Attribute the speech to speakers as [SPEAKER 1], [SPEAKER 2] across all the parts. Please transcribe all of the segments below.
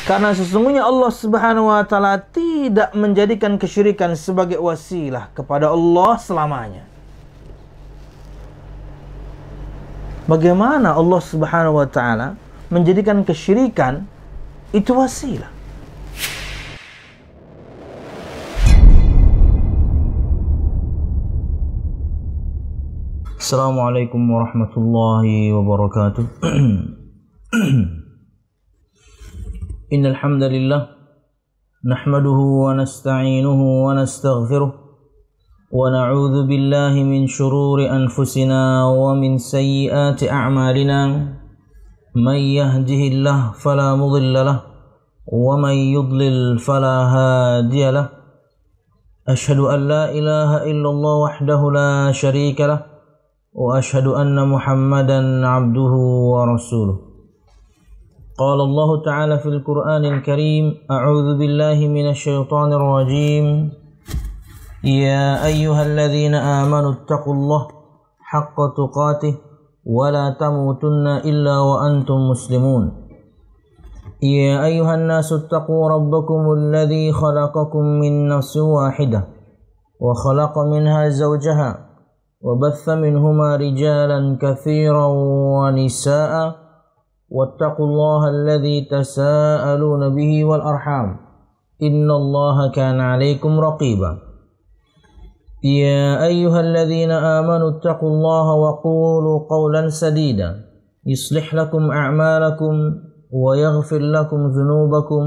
[SPEAKER 1] Karena sesungguhnya Allah Subhanahu wa taala tidak menjadikan kesyirikan sebagai wasilah kepada Allah selamanya. Bagaimana Allah Subhanahu wa taala menjadikan kesyirikan itu wasilah? Assalamualaikum warahmatullahi wabarakatuh. Innal hamdalillah nahmaduhu wa nasta'inuhu wa nastaghfiruh wa na'udzu billahi min shururi anfusina wa min sayyiati a'malina. May yahdihillahu fala mudilla lahu wa may yudlil fala hadiya lahu. Ashhadu an la ilaha illallah wahdahu la syarika lahu wa ashhadu anna Muhammadan 'abduhu wa rasuluh. قال الله تعالى في القرآن الكريم أعوذ بالله من الشيطان الرجيم يا أيها الذين آمنوا اتقوا الله حق تقاته ولا تموتن إلا وأنتم مسلمون يا أيها الناس اتقوا ربكم الذي خلقكم من نفس واحدة وخلق منها زوجها وبث منهما رجالا كثيرا ونساء واتقوا الله الذي تساءلون به والأرحام إن الله كان عليكم رقيبا يا أيها الذين آمنوا اتقوا الله وقولوا قولا سديدا يصلح لكم أعمالكم ويغفر لكم ذنوبكم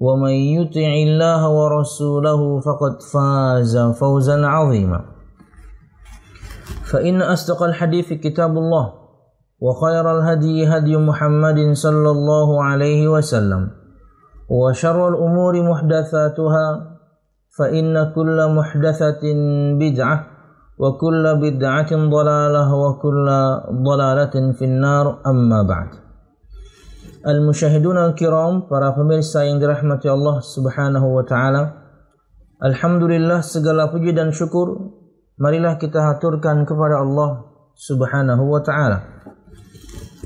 [SPEAKER 1] ومن يطع الله ورسوله فقد فاز فوزا عظيما فإن أصدق الحديث كتاب الله وخير الهدي هدي محمد صلى الله عليه وسلم وشر الأمور محدثاتها فإن كل محدثة بدعة وكل بدعة ضلالة وكل ضلالة في النار أما بعد. Al-musyahidun al-kiram, para pemirsa yang dirahmati Allah Subhanahu wa taala. Alhamdulillah, segala puji dan syukur marilah kita haturkan kepada Allah Subhanahu wa taala.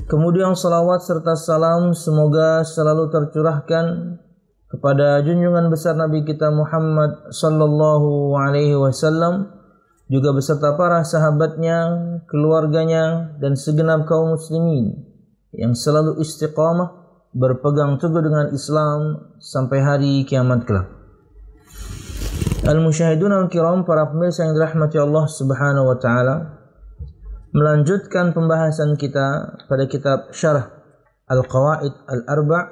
[SPEAKER 1] Kemudian salawat serta salam semoga selalu tercurahkan kepada junjungan besar Nabi kita Muhammad sallallahu alaihi wasallam, juga beserta para sahabatnya, keluarganya, dan segenap kaum muslimin yang selalu istiqamah berpegang teguh dengan Islam sampai hari kiamat kelak. Al-musyahidun al-kiram, para pemirsa yang dirahmati Allah Subhanahu wa taala, melanjutkan pembahasan kita pada kitab Syarah Al-Qawaid Al-Arba'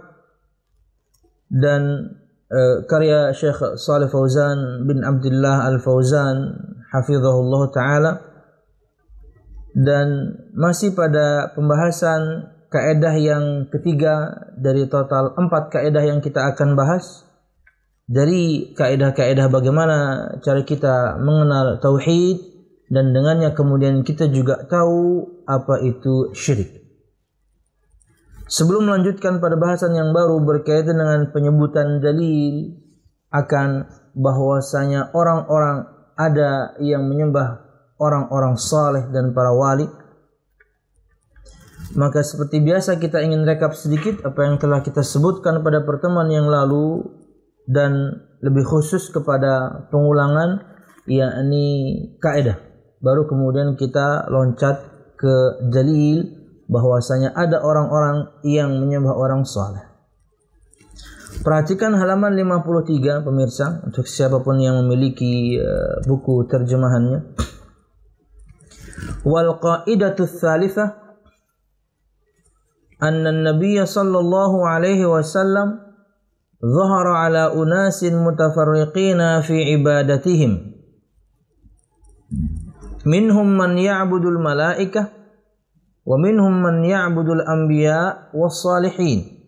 [SPEAKER 1] dan karya Syekh Shalih Fauzan bin Abdullah Al-Fauzan hafizahullah ta'ala, dan masih pada pembahasan kaidah yang ketiga dari total 4 kaidah yang kita akan bahas. Dari kaidah-kaidah bagaimana cara kita mengenal tauhid, dan dengannya kemudian kita juga tahu apa itu syirik. Sebelum melanjutkan pada bahasan yang baru berkaitan dengan penyebutan dalil akan bahwasanya orang-orang ada yang menyembah orang-orang saleh dan para wali, maka seperti biasa kita ingin rekap sedikit apa yang telah kita sebutkan pada pertemuan yang lalu, dan lebih khusus kepada pengulangan, yakni kaidah. Baru kemudian kita loncat ke dalil bahwasanya ada orang-orang yang menyembah orang saleh. Perhatikan halaman 53 pemirsa, untuk siapapun yang memiliki buku terjemahannya. Wal qaidatu tsalitsah anna an-nabiy sallallahu alaihi wasallam dhahara ala unasin mutafarriqina fi ibadatihim. Minhum man ya'budul malaikah wa minhum man ya'budul anbiya was salihin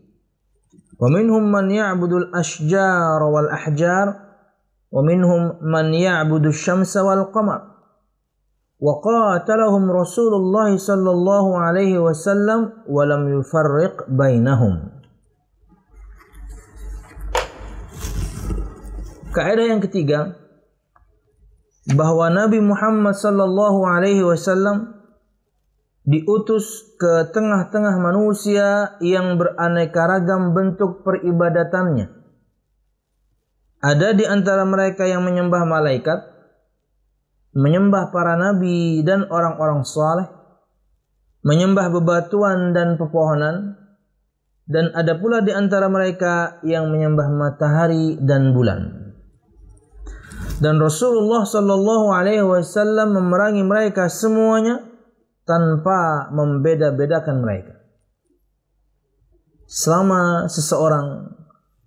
[SPEAKER 1] wa minhum man ya'budul ashjar wal ahjar wa minhum man ya'budul syamsa wal qamar wa qatalahum Rasulullah sallallahu alaihi wasallam wa lam yufarriq bainahum. Kaidah yang ketiga, bahwa Nabi Muhammad sallallahu alaihi wasallam diutus ke tengah-tengah manusia yang beraneka ragam bentuk peribadatannya. Ada di antara mereka yang menyembah malaikat, menyembah para nabi dan orang-orang saleh, menyembah bebatuan dan pepohonan, dan ada pula di antara mereka yang menyembah matahari dan bulan. Dan Rasulullah sallallahu alaihi wasallam memerangi mereka semuanya tanpa membeda-bedakan mereka. Selama seseorang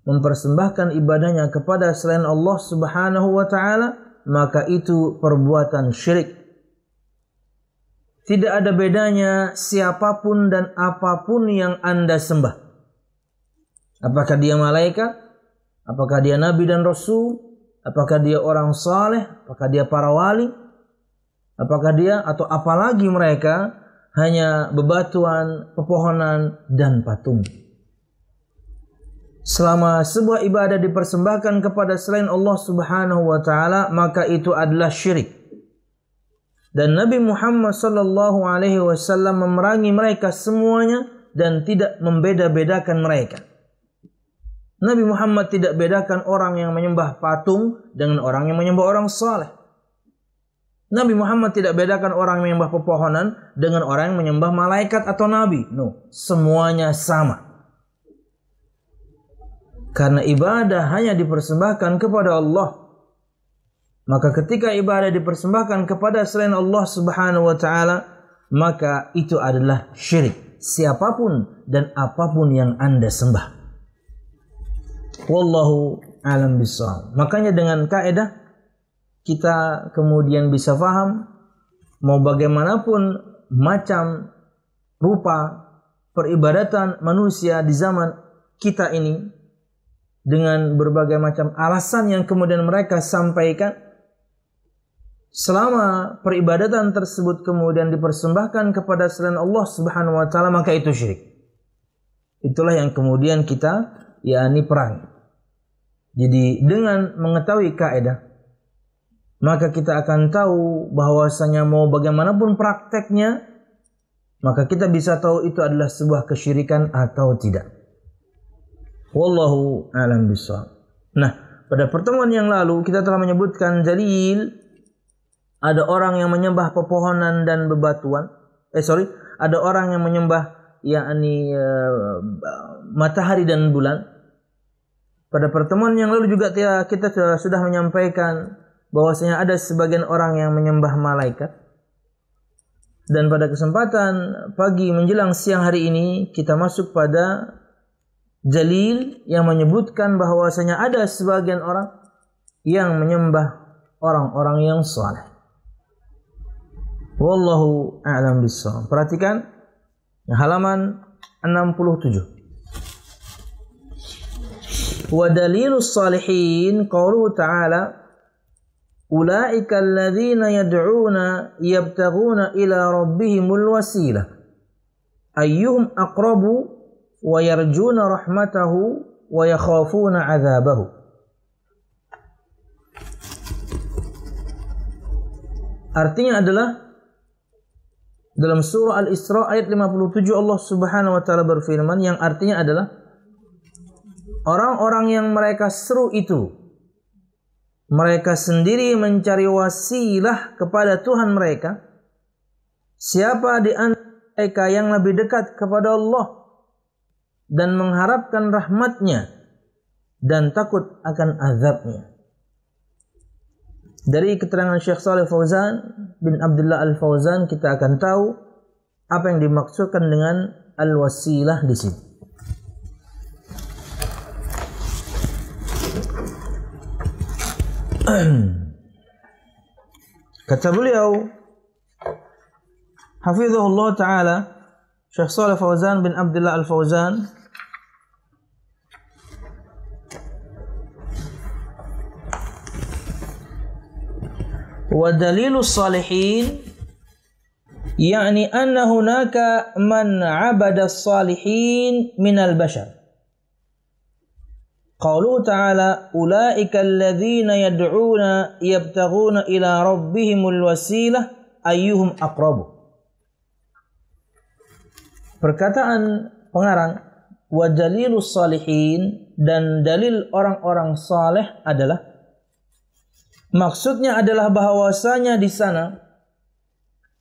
[SPEAKER 1] mempersembahkan ibadahnya kepada selain Allah Subhanahu wa taala, maka itu perbuatan syirik. Tidak ada bedanya siapapun dan apapun yang Anda sembah. Apakah dia malaikat? Apakah dia nabi dan rasul? Apakah dia orang saleh? Apakah dia para wali? Apakah dia atau apalagi mereka hanya bebatuan, pepohonan, dan patung. Selama sebuah ibadah dipersembahkan kepada selain Allah Subhanahu wa taala, maka itu adalah syirik. Dan Nabi Muhammad sallallahu alaihi wasallam memerangi mereka semuanya dan tidak membeda-bedakan mereka. Nabi Muhammad tidak bedakan orang yang menyembah patung dengan orang yang menyembah orang saleh. Nabi Muhammad tidak bedakan orang yang menyembah pepohonan dengan orang yang menyembah malaikat atau nabi. No, semuanya sama. Karena ibadah hanya dipersembahkan kepada Allah. Maka ketika ibadah dipersembahkan kepada selain Allah Subhanahu wa taala, maka itu adalah syirik. Siapapun dan apapun yang Anda sembah. Wallahu a'lam bishawab. Makanya dengan kaidah kita kemudian bisa faham mau bagaimanapun macam rupa peribadatan manusia di zaman kita ini dengan berbagai macam alasan yang kemudian mereka sampaikan, selama peribadatan tersebut kemudian dipersembahkan kepada selain Allah Subhanahu wa taala, maka itu syirik. Itulah yang kemudian kita perangi. Jadi dengan mengetahui kaidah, maka kita akan tahu bahwasanya mau bagaimanapun prakteknya, maka kita bisa tahu itu adalah sebuah kesyirikan atau tidak. Wallahu a'lam bishawab. Nah, pada pertemuan yang lalu kita telah menyebutkan dalil ada orang yang menyembah pepohonan dan bebatuan. Ada orang yang menyembah matahari dan bulan. Pada pertemuan yang lalu juga kita sudah menyampaikan bahwasanya ada sebagian orang yang menyembah malaikat. Dan pada kesempatan pagi menjelang siang hari ini kita masuk pada dalil yang menyebutkan bahwasanya ada sebagian orang yang menyembah orang-orang yang saleh. Wallahu a'lam bishawab. Perhatikan halaman 67. Wa dalilus salihin qauluhu ta'ala ulaika alladhina yad'una yabtaghuna ila rabbihimul wasilah ayyuhum aqrabu wa yarjuna rahmatahu wa yakhafuna 'adzabahu. Artinya adalah dalam surah Al-Isra ayat 57 Allah Subhanahu wa taala berfirman yang artinya adalah orang-orang yang mereka seru itu mereka sendiri mencari wasilah kepada Tuhan mereka. Siapa di antara mereka yang lebih dekat kepada Allah dan mengharapkan rahmatnya dan takut akan azabnya. Dari keterangan Syekh Shalih Fauzan bin Abdullah Al-Fauzan kita akan tahu apa yang dimaksudkan dengan al-wasilah di sini. Kata beliau hafizahullah ta'ala Syekh Shalih Fauzan bin Abdullah Al-Fauzan, wa dalilus salihin yani anna hunaka man 'abada as-salihin minal bashar. Qauluhu ta'ala ulaika alladhina yad'una yabtaghuna ila rabbihimul wasilah ayyuhum aqrabu. Perkataan pengarang wa dalilus salihin, dan dalil orang-orang saleh adalah, maksudnya adalah bahwasanya di sana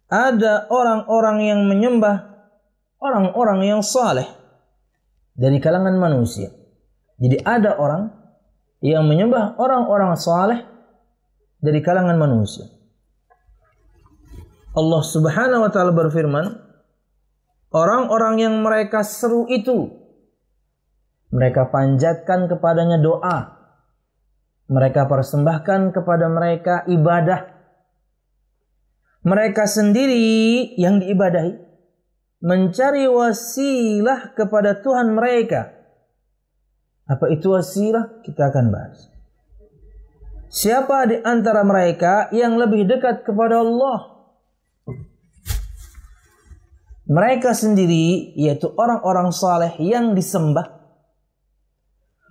[SPEAKER 1] ada orang-orang yang menyembah orang-orang yang saleh dari kalangan manusia. Jadi ada orang yang menyembah orang-orang saleh dari kalangan manusia. Allah Subhanahu wa taala berfirman, orang-orang yang mereka seru itu, mereka panjatkan kepadanya doa, mereka persembahkan kepada mereka ibadah. Mereka sendiri yang diibadahi mencari wasilah kepada Tuhan mereka. Apa itu wasilah? Kita akan bahas. Siapa di antara mereka yang lebih dekat kepada Allah? Mereka sendiri, yaitu orang-orang saleh yang disembah,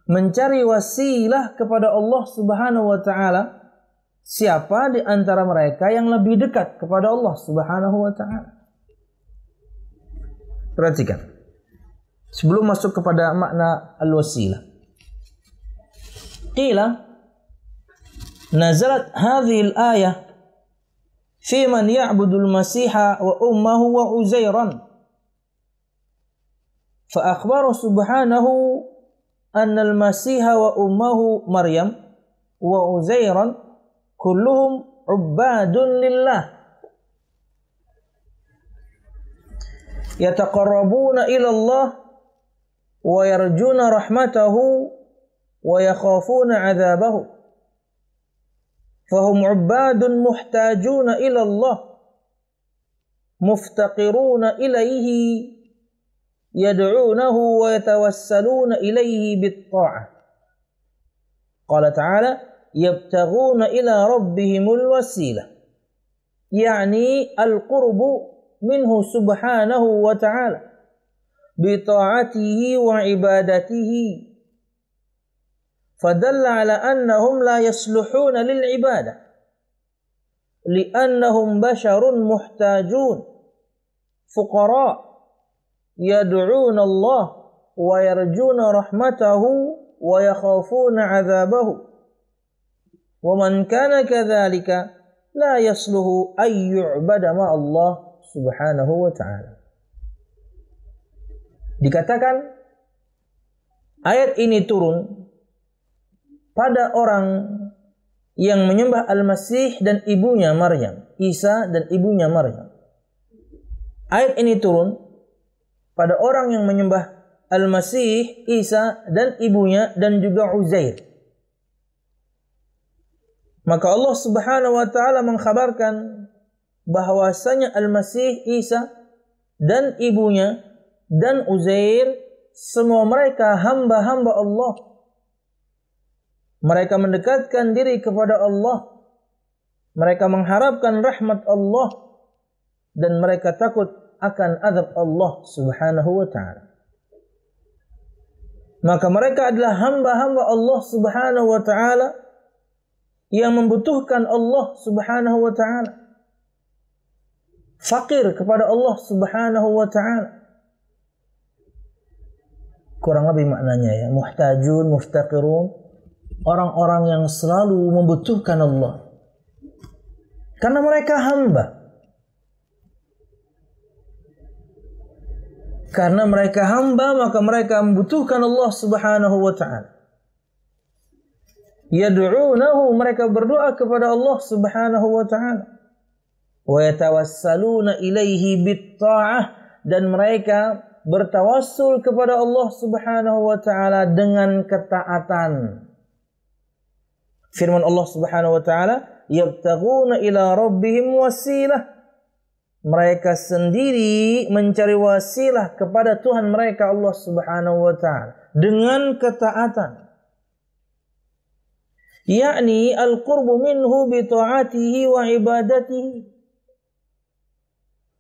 [SPEAKER 1] mencari wasilah kepada Allah Subhanahu wa taala. Siapa di antara mereka yang lebih dekat kepada Allah Subhanahu wa taala? Perhatikan, sebelum masuk kepada makna al-wasilah. Qila nazalat hadhihi al-ayah fi man ya'budu al-masiha wa ummuhu wa uzairan. Fa akhbara subhanahu anna al-masiha wa ummuhu Maryam wa uzairan kulluhum ubadun lillah yataqarrabuna ila Allah wa yarjuna rahmatahu wa yakhafuna 'adzabahu fahum 'ubadun muhtajuna ila Allah muftaqiruna ilayhi yad'unahu wa yatawassaluna ilayhi bit-tha'ah. Qala ta'ala yabtaghuna ila rabbihimul wasilah, yani al-qurbu minhu subhanahu wa ta'ala bi ta'atihi wa ibadatihi. Fadalla ala annahum la yasluhuna lil ibadah li'annahum basharun muhtajun fuqara yad'una Allah wa yarjuna rahmatahu wa yakhafuna 'adzabahu. Wa man kana kadzalika la yasluhu ay yu'bada ma Allah Subhanahu wa ta'ala. Dikatakan ayat ini turun pada orang yang menyembah Al-Masih dan ibunya Maryam, Isa dan ibunya Maryam. Ayat ini turun pada orang yang menyembah Al-Masih, Isa dan ibunya dan juga Uzair. Maka Allah Subhanahu wa ta'ala mengkhabarkan bahwasanya Al-Masih, Isa dan ibunya dan Uzair, semua mereka hamba-hamba Allah. Mereka mendekatkan diri kepada Allah, mereka mengharapkan rahmat Allah, dan mereka takut akan azab Allah Subhanahu wa ta'ala. Maka mereka adalah hamba-hamba Allah Subhanahu wa ta'ala yang membutuhkan Allah Subhanahu wa ta'ala, fakir kepada Allah Subhanahu wa ta'ala. Kurang lebih maknanya ya, muhtajun, muftaqirun, orang-orang yang selalu membutuhkan Allah karena mereka hamba. Karena mereka hamba, maka mereka membutuhkan Allah Subhanahu wa ta'ala. Yad'unahu, mereka berdoa kepada Allah Subhanahu wa ta'ala. Wa yatawassaluna ilaihi bit-ta'ah, dan mereka bertawassul kepada Allah Subhanahu wa ta'ala dengan ketaatan. Firman Allah Subhanahu wa ta'ala, yabtaghuna ila rabbihim wasilah. Mereka sendiri mencari wasilah kepada Tuhan mereka Allah Subhanahu wa ta'ala dengan ketaatan. Yakni al-qurbu minhu bi ta'atihi wa ibadatihi.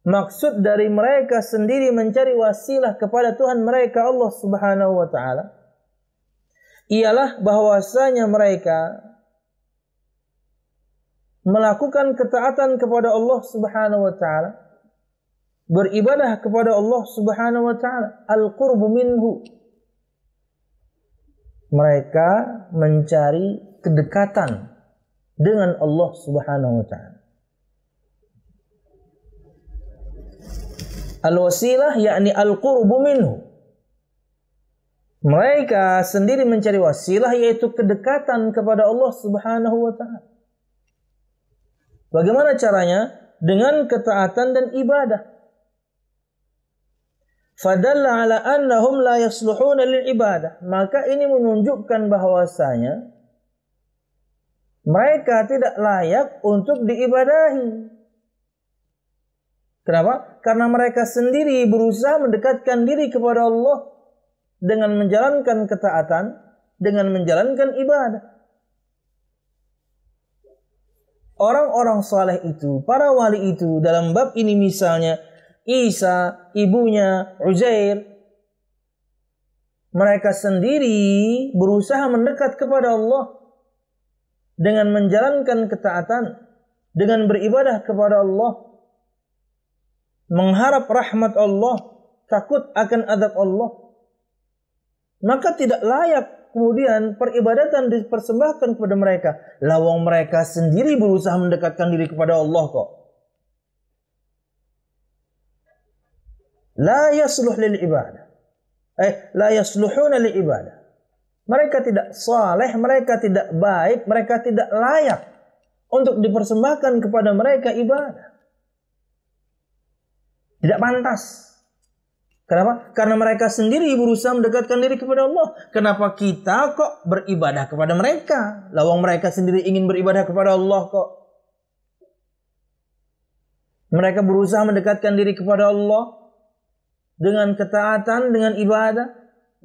[SPEAKER 1] Maksud dari mereka sendiri mencari wasilah kepada Tuhan mereka Allah Subhanahu wa ta'ala ialah bahwasanya mereka melakukan ketaatan kepada Allah Subhanahu wa ta'ala beribadah kepada Allah Subhanahu wa taala, al-qurbu minhu. Mereka mencari kedekatan dengan Allah Subhanahu wa taala. Al-wasilah yakni al-qurbu minhu. Mereka sendiri mencari wasilah, yaitu kedekatan kepada Allah Subhanahu wa taala. Bagaimana caranya? Dengan ketaatan dan ibadah. Fadalla ala annahum la yasluhuna lil ibadah. Maka ini menunjukkan bahwasanya mereka tidak layak untuk diibadahi. Kenapa? Karena mereka sendiri berusaha mendekatkan diri kepada Allah dengan menjalankan ketaatan, dengan menjalankan ibadah. Orang-orang saleh itu, para wali itu, dalam bab ini misalnya Isa, ibunya Uzair, mereka sendiri berusaha mendekat kepada Allah dengan menjalankan ketaatan, dengan beribadah kepada Allah, mengharap rahmat Allah, takut akan azab Allah. Maka tidak layak kemudian peribadatan dipersembahkan kepada mereka. Lawang mereka sendiri berusaha mendekatkan diri kepada Allah kok. La yasluh lil ibadah. La yasluhuna lil ibadah. Mereka tidak saleh, mereka tidak baik, mereka tidak layak untuk dipersembahkan kepada mereka ibadah. Tidak pantas. Kenapa? Karena mereka sendiri berusaha mendekatkan diri kepada Allah. Kenapa kita kok beribadah kepada mereka? Lawang mereka sendiri ingin beribadah kepada Allah kok. Mereka berusaha mendekatkan diri kepada Allah dengan ketaatan, dengan ibadah.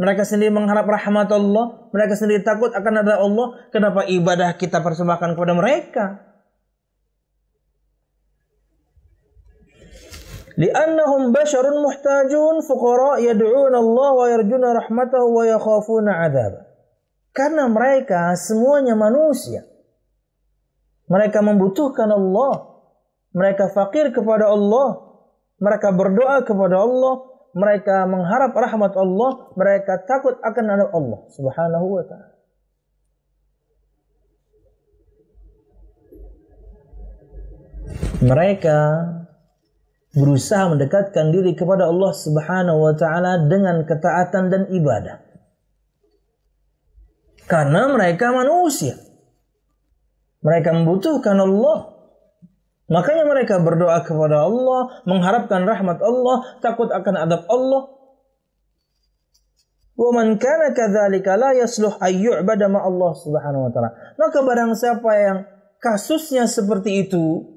[SPEAKER 1] Mereka sendiri mengharap rahmat Allah. Mereka sendiri takut akan ada Allah. Kenapa ibadah kita persembahkan kepada mereka? Li'annahum basyarun muhtajun fuqara yad'una Allah wa yarjuna rahmatahu wa yakhafuna 'adzab. Karena mereka semuanya manusia. Mereka membutuhkan Allah. Mereka fakir kepada Allah. Mereka berdoa kepada Allah. Mereka mengharap rahmat Allah. Mereka takut akan adab Allah Subhanahu wa ta'ala. Mereka berusaha mendekatkan diri kepada Allah Subhanahu wa ta'ala dengan ketaatan dan ibadah. Karena mereka manusia. Mereka membutuhkan Allah. Makanya mereka berdoa kepada Allah, mengharapkan rahmat Allah, takut akan adab Allah. Wa man kana kadzalika la yasluh ay yu'bada ma Allah Subhanahu wa ta'ala. Maka barang siapa yang kasusnya seperti itu,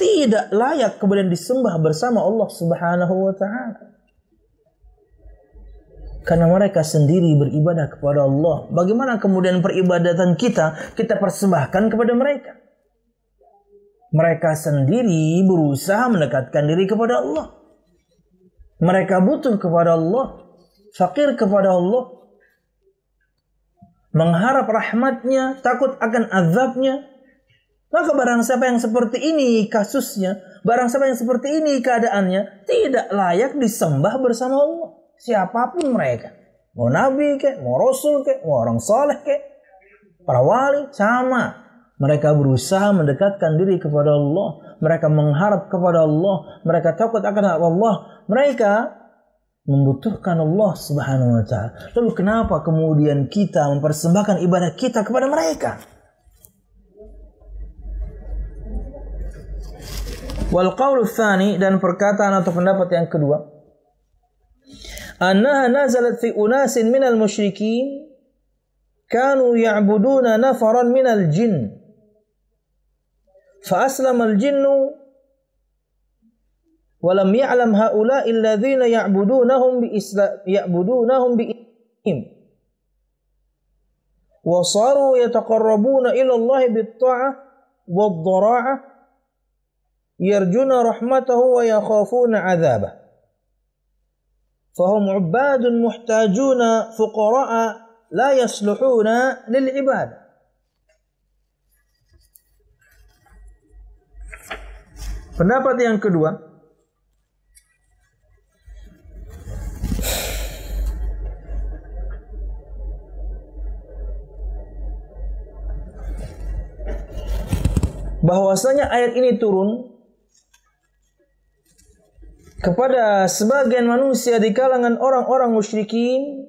[SPEAKER 1] tidak layak kemudian disembah bersama Allah Subhanahu wa ta'ala. Karena mereka sendiri beribadah kepada Allah. Bagaimana kemudian peribadatan kita persembahkan kepada mereka? Mereka sendiri berusaha mendekatkan diri kepada Allah. Mereka butuh kepada Allah. Fakir kepada Allah. Mengharap rahmatnya, takut akan azabnya. Maka barang siapa yang seperti ini kasusnya, barang siapa yang seperti ini keadaannya, tidak layak disembah bersama Allah. Siapapun mereka. Mau nabi kek, mau rasul kek, mau orang saleh kek, para wali, sama. Mereka berusaha mendekatkan diri kepada Allah. Mereka mengharap kepada Allah. Mereka takut akan Allah. Mereka membutuhkan Allah Subhanahu wa ta'ala. Lalu kenapa kemudian kita mempersembahkan ibadah kita kepada mereka? Wal qaulu tsani, dan perkataan atau pendapat yang kedua, annaha nazalat fi unasin minal musyrikin kanu ya'buduna nafaran minal jin fa aslama al jinnu wa lam ya'lam haula'i alladhina ya'budunahum bi islam wa saru yataqarrabuna ila Allah bit ta'ah wad dhara'ah yarjuna rahmatahu wa yakhafuna 'adzabah. Fahum 'ubadun muhtajuna fuqara'a la yasluhuna lil ibadah. Pendapat yang kedua, bahwasanya ayat ini turun kepada sebagian manusia di kalangan orang-orang musyrikin,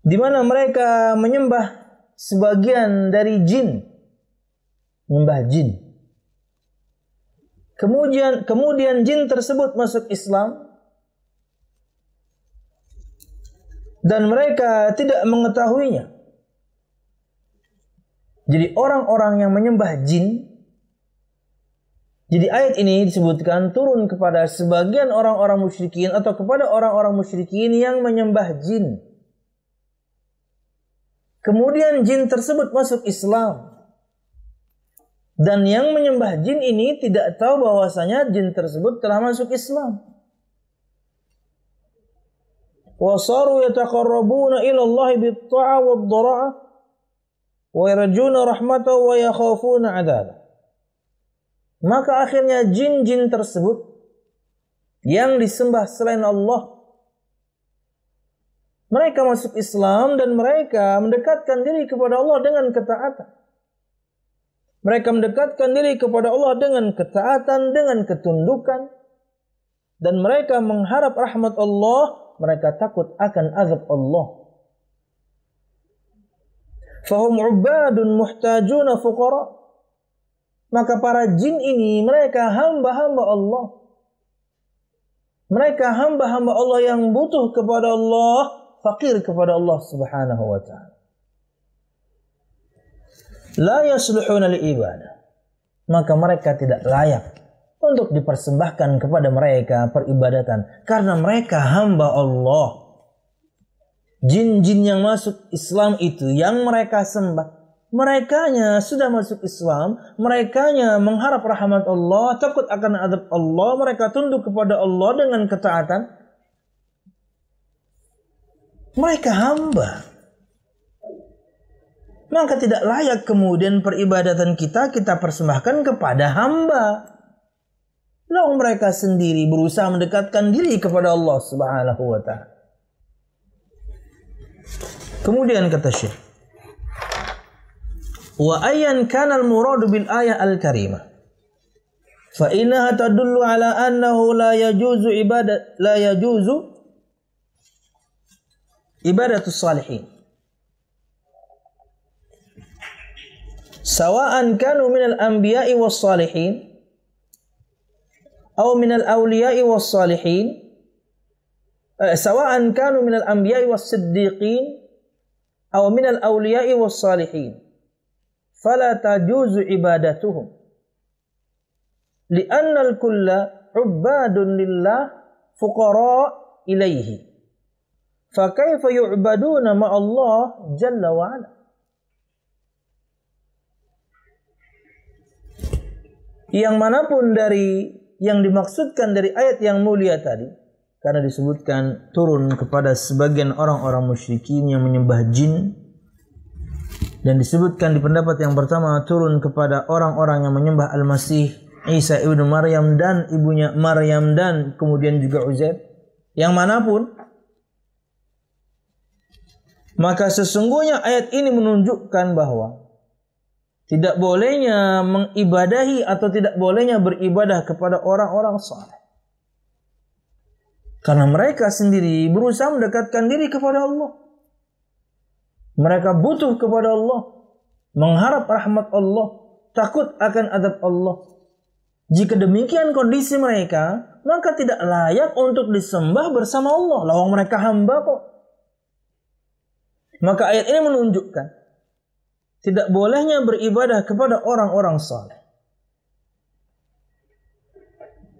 [SPEAKER 1] di mana mereka menyembah sebagian dari jin, menyembah jin. Kemudian jin tersebut masuk Islam dan mereka tidak mengetahuinya. Jadi orang-orang yang menyembah jin, jadi ayat ini disebutkan turun kepada sebagian orang-orang musyrikin atau kepada orang-orang musyrikin yang menyembah jin. Kemudian jin tersebut masuk Islam. Dan yang menyembah jin ini tidak tahu bahwasanya jin tersebut telah masuk Islam. Wasaru yataqarrabuna ila Allah bit-ta'a wad-dhara'a wa yarjuna rahmatahu wa yakhafuna 'adzabah. Maka akhirnya jin-jin tersebut yang disembah selain Allah, mereka masuk Islam dan mereka mendekatkan diri kepada Allah dengan ketaatan. Mereka mendekatkan diri kepada Allah dengan ketaatan, dengan ketundukan. Dan mereka mengharap rahmat Allah, mereka takut akan azab Allah. Fahum ubadun muhtajuna fuqara. Maka para jin ini mereka hamba-hamba Allah. Mereka hamba-hamba Allah yang butuh kepada Allah, fakir kepada Allah Subhanahu wa ta'ala. La yasluhuna li'ibadah. Maka mereka tidak layak untuk dipersembahkan kepada mereka peribadatan. Karena mereka hamba Allah. Jin-jin yang masuk Islam itu yang mereka sembah, merekanya sudah masuk Islam, merekanya mengharap rahmat Allah, takut akan azab Allah, mereka tunduk kepada Allah dengan ketaatan. Mereka hamba. Maka tidak layak kemudian peribadatan kita persembahkan kepada hamba. Lalu mereka sendiri berusaha mendekatkan diri kepada Allah Subhanahu wa ta'ala. Kemudian kata Syekh, wa ayyan kana al-muradu bil ayah al-karimah fa innaha tadullu ala annahu la yajuzu ibadatus salihin sawa'an kanu minal anbiya'i was salihin aw minal awliya'i was salihin sawa'an kanu minal anbiya'i was siddiqin aw minal awliya'i was salihin fala tajuzu ibadatuhum li'anna al-kulla ubbadun lillah fuqara ilaihi fa kaifa yu'baduna ma Allah jalla wa ala. Yang manapun dari yang dimaksudkan dari ayat yang mulia tadi, karena disebutkan turun kepada sebagian orang-orang musyrikin yang menyembah jin, dan disebutkan di pendapat yang pertama turun kepada orang-orang yang menyembah Al-Masih Isa ibnu Maryam dan ibunya Maryam dan kemudian juga Uzair, yang manapun, maka sesungguhnya ayat ini menunjukkan bahwa tidak bolehnya mengibadahi atau tidak bolehnya beribadah kepada orang-orang saleh. Karena mereka sendiri berusaha mendekatkan diri kepada Allah. Mereka butuh kepada Allah, mengharap rahmat Allah, takut akan azab Allah. Jika demikian kondisi mereka, maka tidak layak untuk disembah bersama Allah. Lawang mereka hamba kok. Maka ayat ini menunjukkan tidak bolehnya beribadah kepada orang-orang saleh.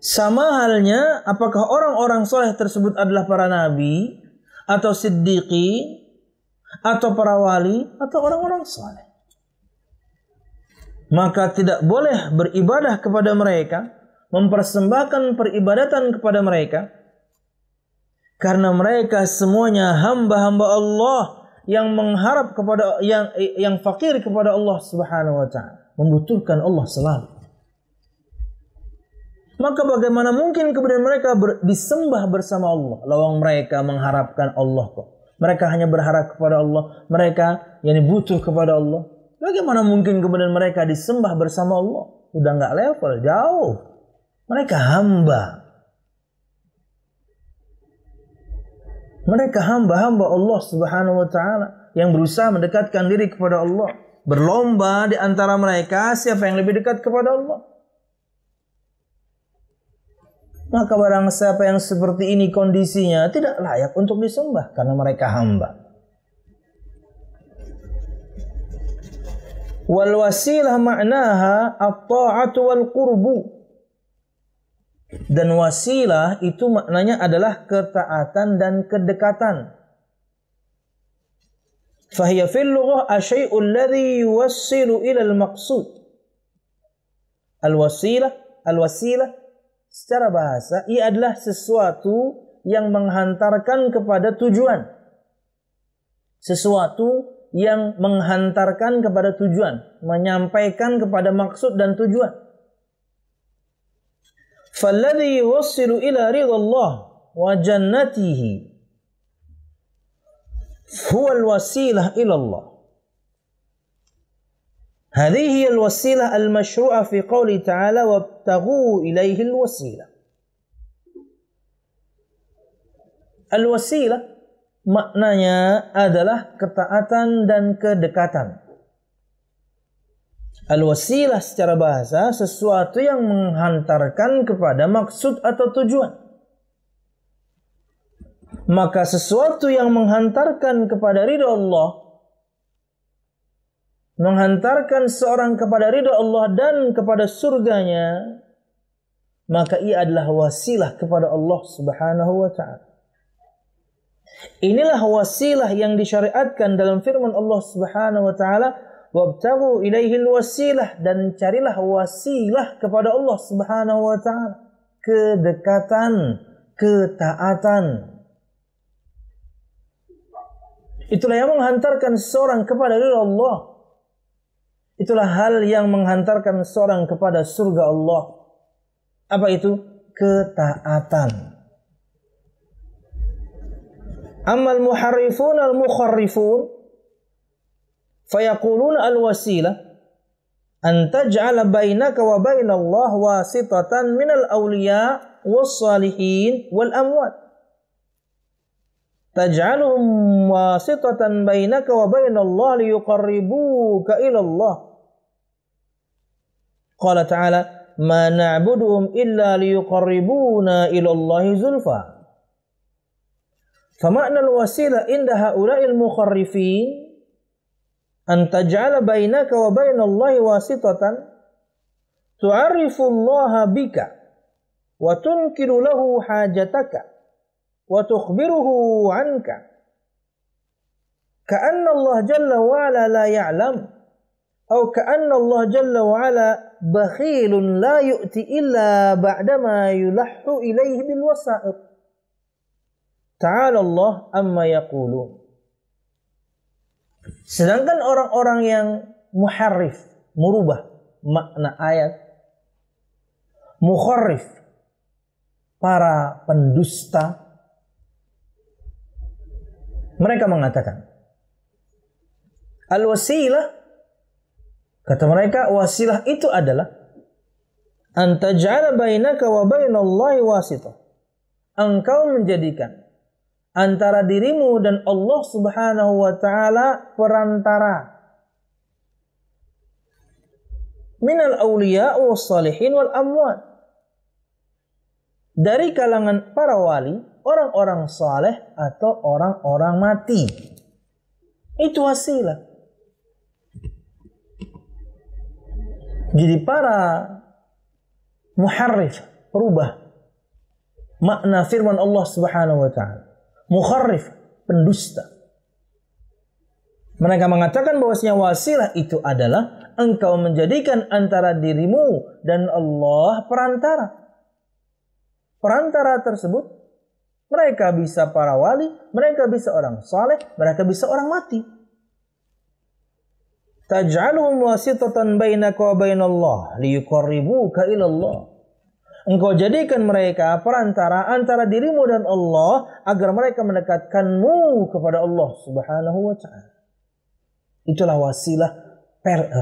[SPEAKER 1] Sama halnya apakah orang-orang saleh tersebut adalah para nabi atau siddiqin atau para wali atau orang-orang saleh. Maka tidak boleh beribadah kepada mereka, mempersembahkan peribadatan kepada mereka, karena mereka semuanya hamba-hamba Allah yang mengharap kepada yang fakir kepada Allah Subhanahu wa ta'ala, membutuhkan Allah selalu. Maka bagaimana mungkin kemudian mereka disembah bersama Allah? Lawang mereka mengharapkan Allah kok. Mereka hanya berharap kepada Allah. Mereka yang butuh kepada Allah. Bagaimana mungkin kemudian mereka disembah bersama Allah? Udah nggak level, jauh. Mereka hamba. Mereka hamba-hamba Allah Subhanahu wa Ta'ala yang berusaha mendekatkan diri kepada Allah. Berlomba di antara mereka siapa yang lebih dekat kepada Allah. Maka barang siapa yang seperti ini kondisinya tidak layak untuk disembah karena mereka hamba. Wal wasilah ma'naha at-ta'atu wal qurbu. Dan wasilah itu maknanya adalah ketaatan dan kedekatan. Fahiya fil lughah asyai'u alladhi yuwassilu ila al-maqsud. Al-wasilah secara bahasa ia adalah sesuatu yang menghantarkan kepada tujuan. Sesuatu yang menghantarkan kepada tujuan, menyampaikan kepada maksud dan tujuan. Falladhi yuwassilu ila ridallah wa jannatihi huwa al-wasilah ila Allah. هذه هي الوسيلة المشروعة في قوله تعالى وابتغوا إليه الوسيلة. Al-wasilah maknanya adalah ketaatan dan kedekatan. Al-wasilah secara bahasa sesuatu yang menghantarkan kepada maksud atau tujuan. Maka sesuatu yang menghantarkan kepada ridha Allah, menghantarkan seorang kepada ridha Allah dan kepada surganya, maka ia adalah wasilah kepada Allah Subhanahu wa Ta'ala. Inilah wasilah yang disyariatkan dalam firman Allah Subhanahu wa Ta'ala, wabtaghu ilaihil wasilah, dan carilah wasilah kepada Allah Subhanahu wa Ta'ala, kedekatan, ketaatan. Itulah yang menghantarkan seorang kepada ridha Allah. Itulah hal yang menghantarkan seorang kepada surga Allah. Apa itu? Ketaatan. Amal muharrifun al-mukharrifun fayaquluna al-wasilah an taj'ala bainaka wa baina Allah wasitatan minal awliya was-salihin wal amwat. Taj'aluhum wasitatan bainaka wa baina Allah liyuqarribuka ila Allah. Qala ta'ala ma na'buduhum illa liyuqarribuna ila Allahi zulfa. Fama'na al-wasilah inda ha'ula'il mukharrifin an taj'ala bainaka wa baina Allahi wasitatan tu'arifu Allah bika wa tunkiru lahu hajataka wa tukhbiruhu anka ka'anna Allah jalla wa ala la ya'lam atau ka'anna Allah jalla wa ala bakhilun la yu'ti illa ba'dama yulahu ilaihi bil wasa'id. Ta'ala Allah amma yaqulun. Sedangkan orang-orang yang muharrif, merubah makna ayat, mukharrif, para pendusta, mereka mengatakan al-wasilah, kata mereka, wasilah itu adalah antaj'ala bainaka wa bainallahi wasitah. Engkau menjadikan antara dirimu dan Allah Subhanahu wa Ta'ala perantara. Minal awliya was salihin wal amwat. Dari kalangan para wali, orang-orang saleh atau orang-orang mati. Itu wasilah. Jadi para muharrif, perubah makna firman Allah Subhanahu wa Ta'ala. Mukharrif, pendusta. Mereka mengatakan bahwasanya wasilah itu adalah engkau menjadikan antara dirimu dan Allah perantara. Perantara tersebut, mereka bisa para wali, mereka bisa orang saleh, mereka bisa orang mati. Taj'aluhum wasitatan bainaka wa bainallah liyuqarribuka ila Allah. Engkau jadikan mereka perantara antara dirimu dan Allah agar mereka mendekatkanmu kepada Allah Subhanahu wa ta'ala. Itulah wasilah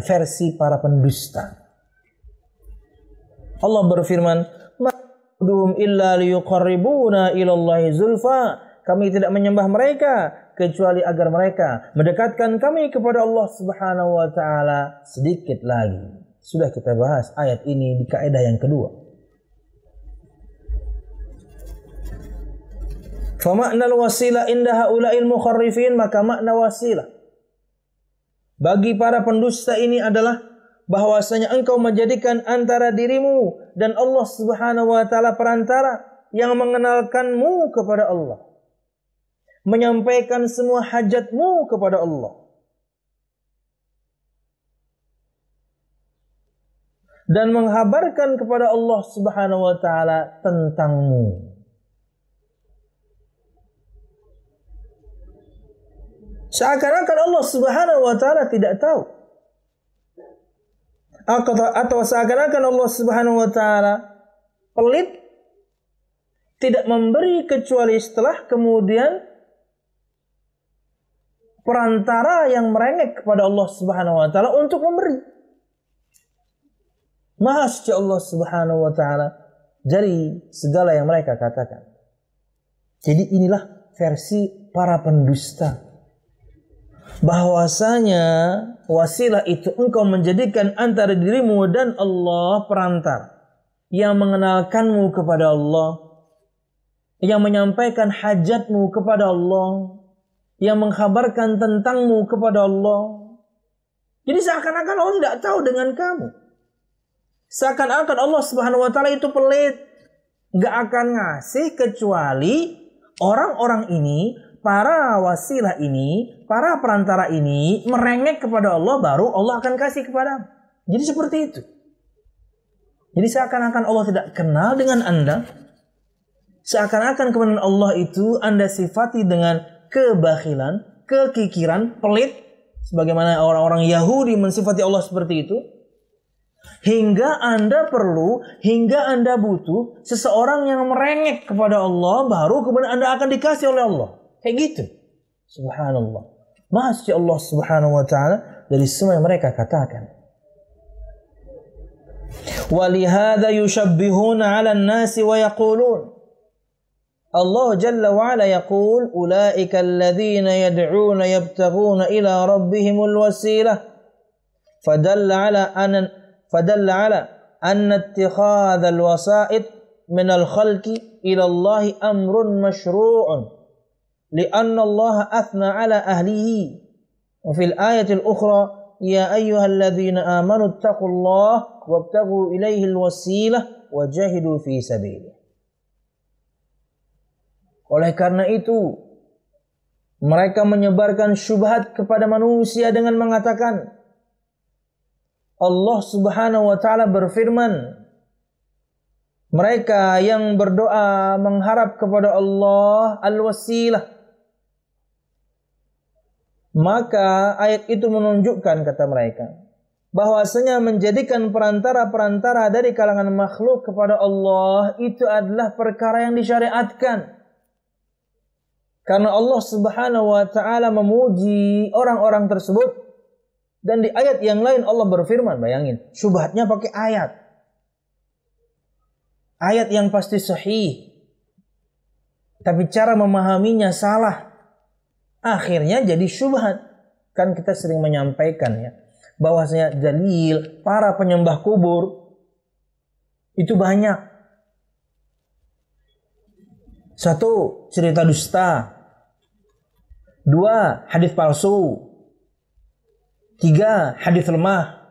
[SPEAKER 1] versi para pendusta. Allah berfirman, "Ma'buduhum illa liyuqarribuna ilallahi zulfa." Kami tidak menyembah mereka kecuali agar mereka mendekatkan kami kepada Allah Subhanahu wa ta'ala sedikit lagi. Sudah kita bahas ayat ini di kaidah yang kedua. Famaknal wasilah inda haula'il mukharrifin, maka makna wasilah bagi para pendusta ini adalah bahwasanya engkau menjadikan antara dirimu dan Allah Subhanahu wa ta'ala perantara yang mengenalkanmu kepada Allah, menyampaikan semua hajatmu kepada Allah, dan menghabarkan kepada Allah Subhanahu wa ta'ala tentangmu. Seakan-akan Allah Subhanahu wa ta'ala tidak tahu, atau seakan-akan Allah Subhanahu wa ta'ala pelit, tidak memberi kecuali setelah kemudian perantara yang merengek kepada Allah Subhanahu wa ta'ala untuk memberi. Maha suci Allah Subhanahu wa ta'ala dari segala yang mereka katakan. Jadi inilah versi para pendusta, bahwasanya wasilah itu engkau menjadikan antara dirimu dan Allah perantara yang mengenalkanmu kepada Allah, yang menyampaikan hajatmu kepada Allah, yang mengkhabarkan tentangmu kepada Allah. Jadi seakan-akan Allah tidak tahu dengan kamu. Seakan-akan Allah Subhanahu wa ta'ala itu pelit, gak akan ngasih kecuali orang-orang ini, para wasilah ini, para perantara ini merengek kepada Allah, baru Allah akan kasih kepadamu. Jadi seperti itu. Jadi seakan-akan Allah tidak kenal dengan Anda. Seakan-akan kebenaran Allah itu Anda sifati dengan kebakhilan, kekikiran, pelit, sebagaimana orang-orang Yahudi mensifati Allah seperti itu. Hingga Anda perlu, hingga Anda butuh seseorang yang merengek kepada Allah, baru kemudian Anda akan dikasih oleh Allah. Kayak gitu. Subhanallah. Maha suci Allah Subhanahu wa ta'ala dari semua yang mereka katakan. Walihada yushabbihuna 'ala an-nasi wa yaqulun. Allah Jalla wa Ala yaqul, ulaika alladhina yad'una yabtaghuna ila rabbihimul wasilah. Fadalla 'ala anna ittikhadha al-wasa'id min al-khalqi ila Allah amrun mashru'un. لأن الله أثنى على أهله وفي الآية الأخرى يا أيها الذين آمنوا اتقوا الله وابتغوا إليه الوسيلة وجاهدوا في سبيله. Oleh karena itu mereka menyebarkan syubhat kepada manusia dengan mengatakan, Allah Subhanahu wa ta'ala berfirman, mereka yang berdoa mengharap kepada Allah al-wasilah. Maka ayat itu menunjukkan, kata mereka, bahwasanya menjadikan perantara-perantara dari kalangan makhluk kepada Allah itu adalah perkara yang disyariatkan. Karena Allah Subhanahu wa ta'ala memuji orang-orang tersebut. Dan di ayat yang lain Allah berfirman, bayangin, syubhatnya pakai ayat. Ayat yang pasti sahih, tapi cara memahaminya salah. Akhirnya jadi syubhat. Kan kita sering menyampaikan ya, bahwasanya dalil para penyembah kubur itu banyak. Satu, cerita dusta. Dua, hadis palsu. Tiga, hadis lemah.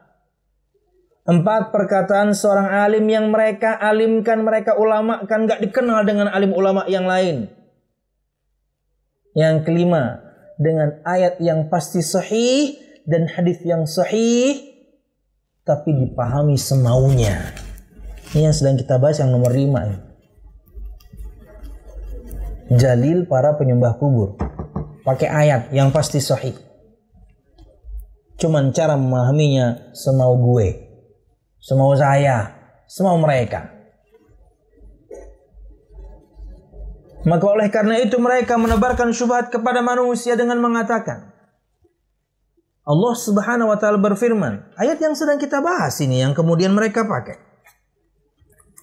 [SPEAKER 1] Empat, perkataan seorang alim yang mereka alimkan, mereka ulamakan, gak dikenal dengan alim ulama yang lain. Yang kelima, dengan ayat yang pasti sahih dan hadis yang sahih, tapi dipahami semaunya. Ini yang sedang kita bahas, yang nomor 5 ini. Jalil para penyembah kubur, pakai ayat yang pasti sahih. Cuman cara memahaminya semau gue, semau saya, semau mereka. Maka oleh karena itu mereka menebarkan syubhat kepada manusia dengan mengatakan, Allah Subhanahu wa taala berfirman, ayat yang sedang kita bahas ini yang kemudian mereka pakai.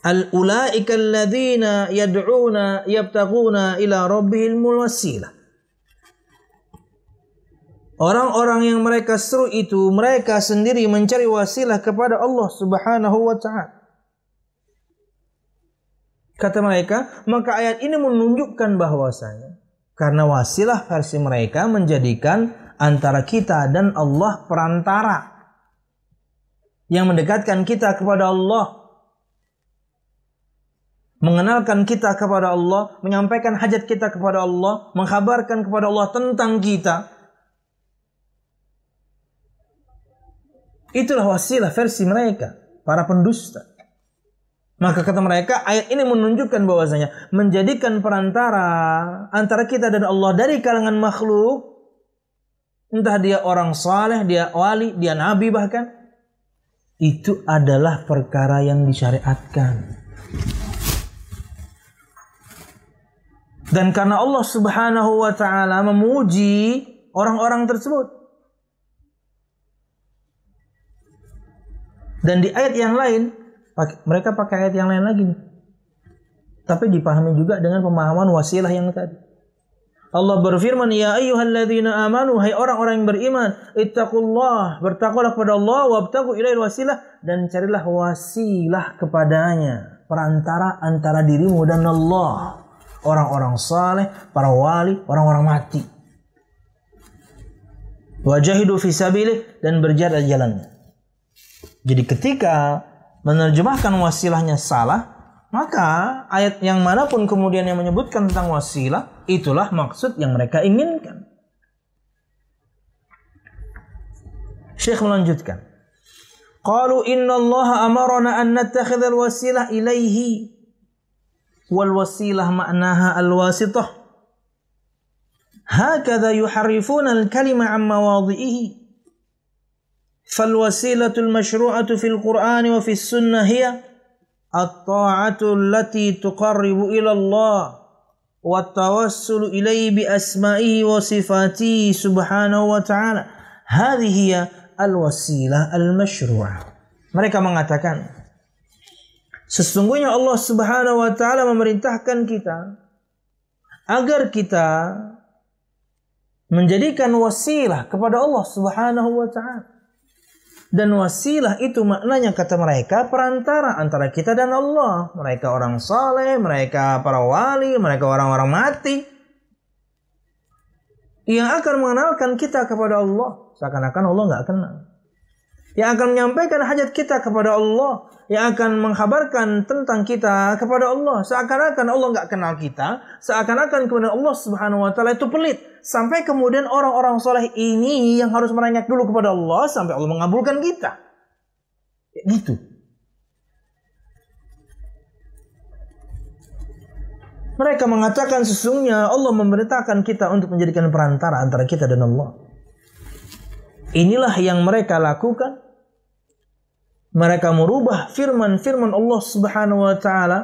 [SPEAKER 1] Al-ulaika alladzina yad'una yabtaguna ila rabbihil wasilah. Orang-orang yang mereka seru itu, mereka sendiri mencari wasilah kepada Allah Subhanahu wa ta'ala. Kata mereka, maka ayat ini menunjukkan bahwasanya karena wasilah versi mereka menjadikan antara kita dan Allah perantara yang mendekatkan kita kepada Allah, mengenalkan kita kepada Allah, menyampaikan hajat kita kepada Allah, mengkhabarkan kepada Allah tentang kita. Itulah wasilah versi mereka, para pendusta. Maka kata mereka, ayat ini menunjukkan bahwasanya menjadikan perantara antara kita dan Allah dari kalangan makhluk, entah dia orang saleh, dia wali, dia nabi bahkan, itu adalah perkara yang disyariatkan. Dan karena Allah Subhanahu wa ta'ala memuji orang-orang tersebut. Dan di ayat yang lain, mereka pakai ayat yang lain lagi nih. Tapi dipahami juga dengan pemahaman wasilah yang tadi. Allah berfirman, ya ayyuhalladzina amanu, hai orang-orang yang beriman, ittaqullah, bertakwalah kepada Allah, wabtagu ilaihil wasilah, dan carilah wasilah kepadanya, perantara antara dirimu dan Allah. Orang-orang saleh, para wali, orang-orang mati. Wajahidu fi sabilih, dan berjihad di jalannya. Jadi ketika menerjemahkan wasilahnya salah, maka ayat yang manapun kemudian yang menyebutkan tentang wasilah, itulah maksud yang mereka inginkan. Syekh melanjutkan. Qalu innallaha amarna an nattakhidhal wasilah ilaihi wal wasilah ma'naha al-wasithah. Hakadha yuharrifuna al-kalima an mawadhi'ihi. فالوسيلة المشروعة في القرآن وفي السنة هي الطاعة التي تقرب إلى الله والتوسل إليه بأسمائه وصفاته سبحانه وتعالى. هذه هي الوسيلة المشروعة. Mereka mengatakan, sesungguhnya Allah Subhanahu wa ta'ala memerintahkan kita agar kita menjadikan wasilah kepada Allah Subhanahu wa ta'ala. Dan wasilah itu maknanya kata mereka perantara antara kita dan Allah. Mereka orang saleh, mereka para wali, mereka orang-orang mati yang akan mengenalkan kita kepada Allah. Seakan-akan Allah nggak kenal. Yang akan menyampaikan hajat kita kepada Allah. Yang akan mengkhabarkan tentang kita kepada Allah. Seakan-akan Allah nggak kenal kita. Seakan-akan kemudian Allah Subhanahu wa ta'ala itu pelit. Sampai kemudian orang-orang soleh ini yang harus menanyakan dulu kepada Allah sampai Allah mengabulkan kita. Gitu. Mereka mengatakan sesungguhnya Allah memerintahkan kita untuk menjadikan perantara antara kita dan Allah. Inilah yang mereka lakukan. Mereka merubah firman-firman Allah Subhanahu wa ta'ala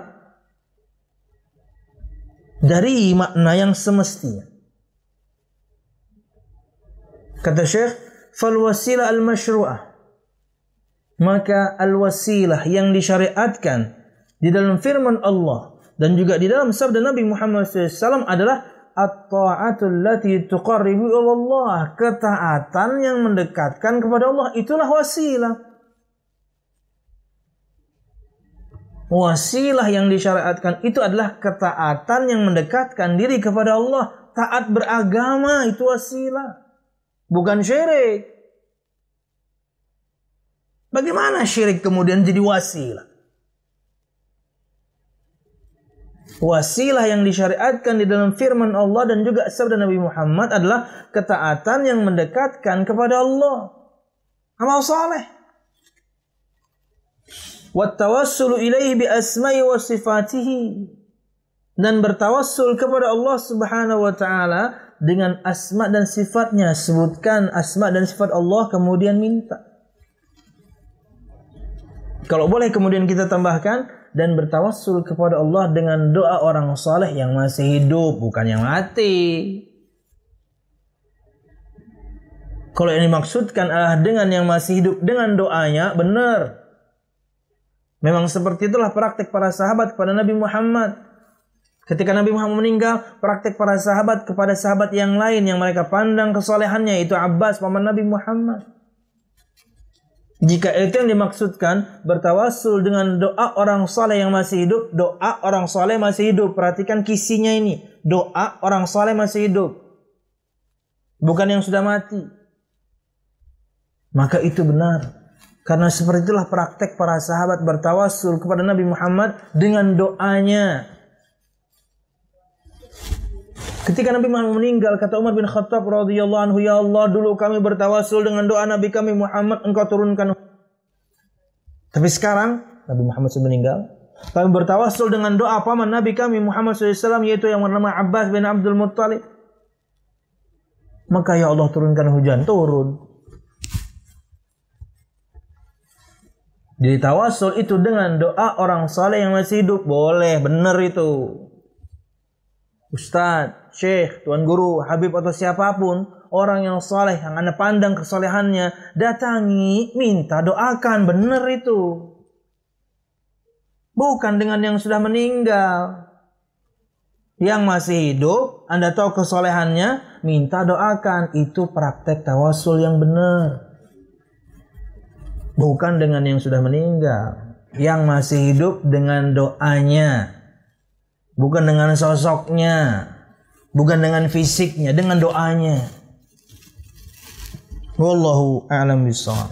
[SPEAKER 1] dari makna yang semestinya. Kata Syekh, fal wasilah al-masyru'ah, maka al-wasilah yang disyariatkan di dalam firman Allah dan juga di dalam sabda Nabi Muhammad SAW adalah at-ta'atul lati tuqarribu ila Allah, ketaatan yang mendekatkan kepada Allah, itulah wasilah. Wasilah yang disyariatkan itu adalah ketaatan yang mendekatkan diri kepada Allah. Taat beragama itu wasilah, bukan syirik. Bagaimana syirik kemudian jadi wasilah? Wasilah yang disyariatkan di dalam firman Allah dan juga sabda Nabi Muhammad adalah ketaatan yang mendekatkan kepada Allah. Amal saleh. Wattawassulu ilaihi bi asma'i wa sifatihi, dan bertawassul kepada Allah Subhanahu wa ta'ala dengan asma dan sifatnya. Sebutkan asma dan sifat Allah kemudian minta. Kalau boleh kemudian kita tambahkan, dan bertawassul kepada Allah dengan doa orang saleh yang masih hidup, bukan yang mati. Kalau yang dimaksudkan adalah dengan yang masih hidup dengan doanya, benar. Memang seperti itulah praktek para sahabat kepada Nabi Muhammad. Ketika Nabi Muhammad meninggal, praktek para sahabat kepada sahabat yang lain yang mereka pandang kesolehannya, itu Abbas, paman Nabi Muhammad. Jika itu yang dimaksudkan bertawassul dengan doa orang saleh yang masih hidup, doa orang saleh masih hidup. Perhatikan kisinya ini, doa orang saleh masih hidup, bukan yang sudah mati. Maka itu benar. Karena seperti itulah praktek para sahabat bertawassul kepada Nabi Muhammad dengan doanya. Ketika Nabi Muhammad meninggal, kata Umar bin Khattab radhiyallahu anhu, "Ya Allah, dulu kami bertawassul dengan doa Nabi kami Muhammad, Engkau turunkan." Tapi sekarang Nabi Muhammad sudah meninggal, kami bertawassul dengan doa paman Nabi kami Muhammad SAW, yaitu yang bernama Abbas bin Abdul Muttalib. Maka ya Allah, turunkan hujan. Turun. Jadi tawassul itu dengan doa orang saleh yang masih hidup, boleh, benar itu. Ustadz, syekh, tuan guru, habib atau siapapun, orang yang saleh yang Anda pandang kesolehannya, datangi, minta, doakan, benar itu. Bukan dengan yang sudah meninggal. Yang masih hidup, Anda tahu kesolehannya, minta, doakan. Itu praktek tawassul yang benar. Bukan dengan yang sudah meninggal. Yang masih hidup dengan doanya. Bukan dengan sosoknya. Bukan dengan fisiknya. Dengan doanya. Wallahu a'lam bishawab.